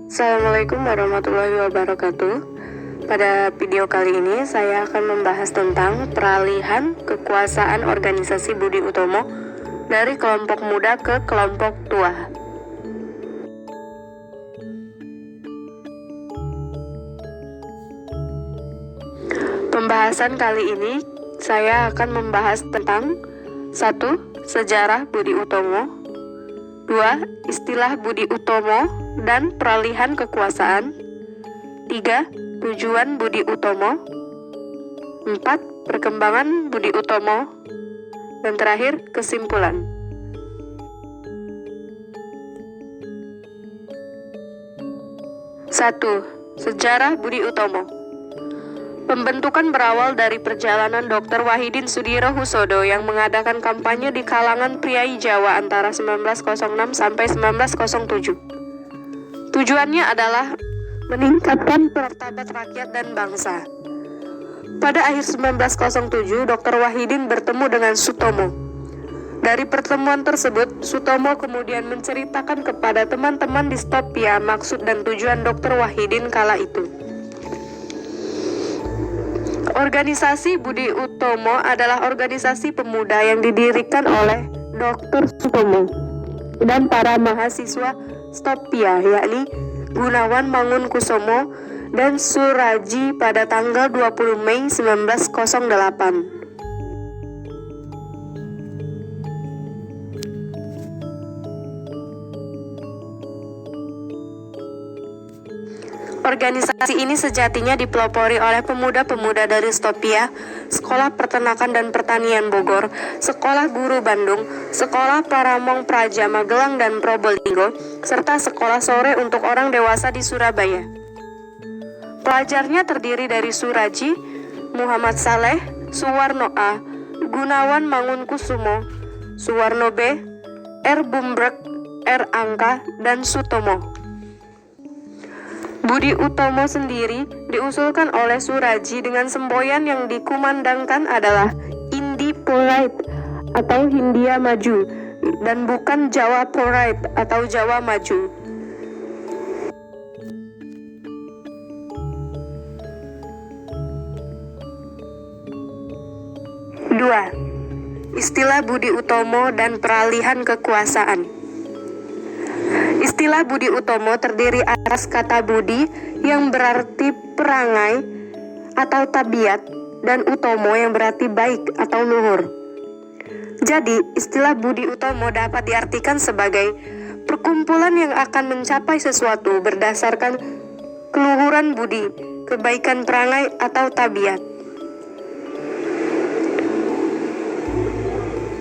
Assalamualaikum warahmatullahi wabarakatuh. Pada video kali ini saya akan membahas tentang peralihan kekuasaan organisasi Budi Utomo dari kelompok muda ke kelompok tua. Pembahasan kali ini saya akan membahas tentang 1. Sejarah Budi Utomo, 2. Istilah Budi Utomo dan peralihan kekuasaan, 3. Tujuan Budi Utomo, 4. Perkembangan Budi Utomo, dan terakhir kesimpulan. Satu. Sejarah Budi Utomo. Pembentukan berawal dari perjalanan Dr. Wahidin Sudirohusodo yang mengadakan kampanye di kalangan priai Jawa antara 1906 sampai 1907. Tujuannya adalah meningkatkan martabat rakyat dan bangsa. Pada akhir 1907, Dr. Wahidin bertemu dengan Sutomo. Dari pertemuan tersebut, Sutomo kemudian menceritakan kepada teman-teman distopia maksud dan tujuan Dr. Wahidin kala itu. Organisasi Budi Utomo adalah organisasi pemuda yang didirikan oleh Dr. Sutomo dan para mahasiswa Stopia, yakni Gunawan Mangunkusumo dan Suraji pada tanggal 20 Mei 1908. Organisasi ini sejatinya dipelopori oleh pemuda-pemuda dari Stopia, Sekolah Peternakan dan Pertanian Bogor, Sekolah Guru Bandung, Sekolah Paramong Praja Magelang dan Probolinggo, serta Sekolah Sore untuk orang dewasa di Surabaya. Pelajarnya terdiri dari Suraji, Muhammad Saleh, Suwarno A, Gunawan Mangunkusumo, Suwarno B, R. Bumbrek, R. Angka, dan Sutomo. Budi Utomo sendiri diusulkan oleh Suraji dengan semboyan yang dikumandangkan adalah Indi Polite atau Hindia Maju dan bukan Jawa Polite atau Jawa Maju. Dua. Istilah Budi Utomo dan peralihan kekuasaan. Istilah Budi Utomo terdiri atas kata Budi yang berarti perangai atau tabiat dan Utomo yang berarti baik atau luhur. Jadi, istilah Budi Utomo dapat diartikan sebagai perkumpulan yang akan mencapai sesuatu berdasarkan keluhuran budi, kebaikan perangai atau tabiat.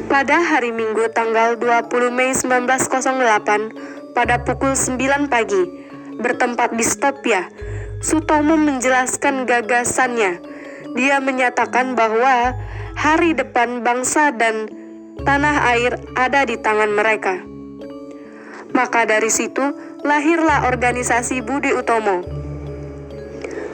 Pada hari Minggu tanggal 20 Mei 1908, pada pukul 9 pagi, bertempat di Stopia, Sutomo menjelaskan gagasannya. Dia menyatakan bahwa hari depan bangsa dan tanah air ada di tangan mereka. Maka dari situ, lahirlah organisasi Budi Utomo.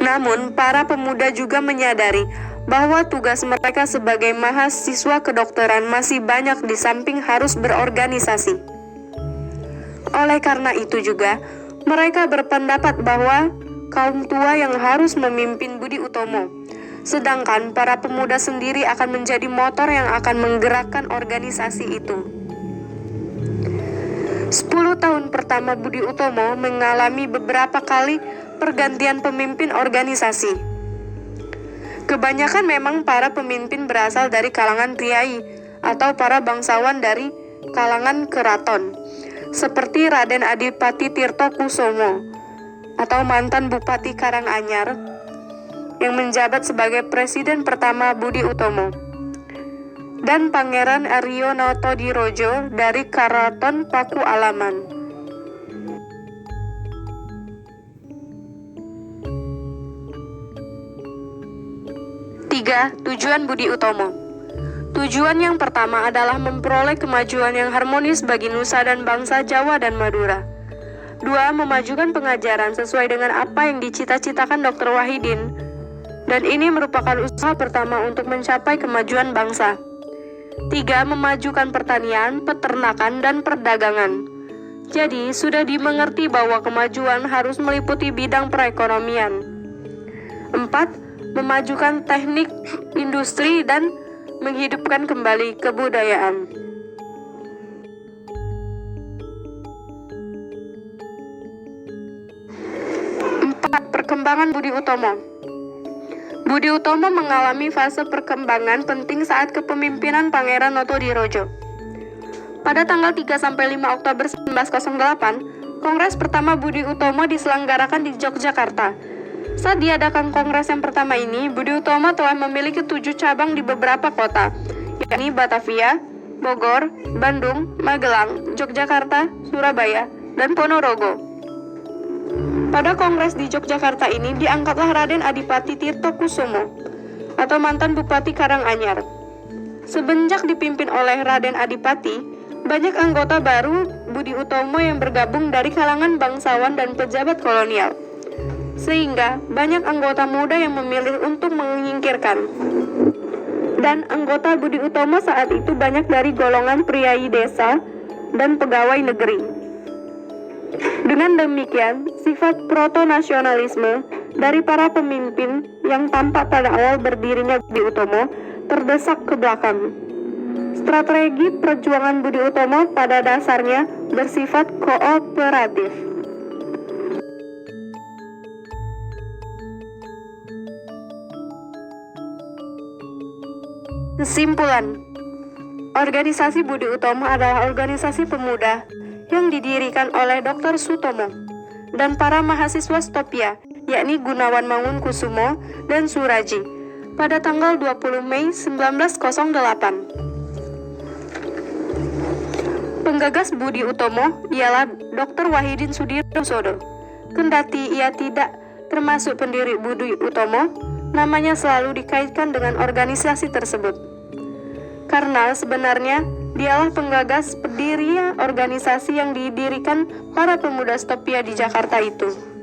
Namun, para pemuda juga menyadari bahwa tugas mereka sebagai mahasiswa kedokteran masih banyak di samping harus berorganisasi. Oleh karena itu juga, mereka berpendapat bahwa kaum tua yang harus memimpin Budi Utomo, sedangkan para pemuda sendiri akan menjadi motor yang akan menggerakkan organisasi itu. 10 tahun pertama Budi Utomo mengalami beberapa kali pergantian pemimpin organisasi. Kebanyakan memang para pemimpin berasal dari kalangan priai atau para bangsawan dari kalangan keraton, seperti Raden Adipati Tirto Kusumo atau mantan Bupati Karanganyar yang menjabat sebagai presiden pertama Budi Utomo, dan Pangeran Aryo Notodirojo dari Karaton Pakualaman. 3. Tujuan Budi Utomo. Tujuan yang pertama adalah memperoleh kemajuan yang harmonis bagi nusa dan bangsa Jawa dan Madura. 2. Memajukan pengajaran sesuai dengan apa yang dicita-citakan Dr. Wahidin. Dan ini merupakan usaha pertama untuk mencapai kemajuan bangsa. 3. Memajukan pertanian, peternakan, dan perdagangan. Jadi, sudah dimengerti bahwa kemajuan harus meliputi bidang perekonomian. 4. Memajukan teknik industri dan menghidupkan kembali kebudayaan. 4. Perkembangan Budi Utomo. Budi Utomo mengalami fase perkembangan penting saat kepemimpinan Pangeran Notodirjo. Pada tanggal 3-5 Oktober 1908, Kongres pertama Budi Utomo diselenggarakan di Yogyakarta. Saat diadakan kongres yang pertama ini, Budi Utomo telah memiliki 7 cabang di beberapa kota, yakni Batavia, Bogor, Bandung, Magelang, Yogyakarta, Surabaya, dan Ponorogo. Pada kongres di Yogyakarta ini diangkatlah Raden Adipati Tirtokusumo atau mantan Bupati Karanganyar. Semenjak dipimpin oleh Raden Adipati, banyak anggota baru Budi Utomo yang bergabung dari kalangan bangsawan dan pejabat kolonial, sehingga banyak anggota muda yang memilih untuk menyingkirkan. Dan anggota Budi Utomo saat itu banyak dari golongan priai desa dan pegawai negeri. Dengan demikian, sifat proto-nasionalisme dari para pemimpin yang tampak pada awal berdirinya Budi Utomo terdesak ke belakang. Strategi perjuangan Budi Utomo pada dasarnya bersifat kooperatif. Kesimpulan, organisasi Budi Utomo adalah organisasi pemuda yang didirikan oleh Dr. Sutomo dan para mahasiswa Stopia, yakni Gunawan Mangunkusumo dan Suraji, pada tanggal 20 Mei 1908. Penggagas Budi Utomo ialah Dr. Wahidin Sudirosodo. Kendati ia tidak termasuk pendiri Budi Utomo, namanya selalu dikaitkan dengan organisasi tersebut. Karena sebenarnya dialah penggagas pendiri organisasi yang didirikan para pemuda Stopia di Jakarta itu.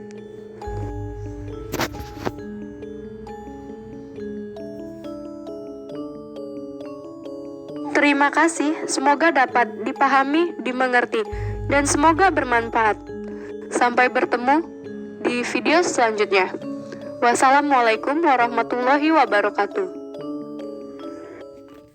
Terima kasih, semoga dapat dipahami, dimengerti, dan semoga bermanfaat. Sampai bertemu di video selanjutnya. Wassalamualaikum warahmatullahi wabarakatuh.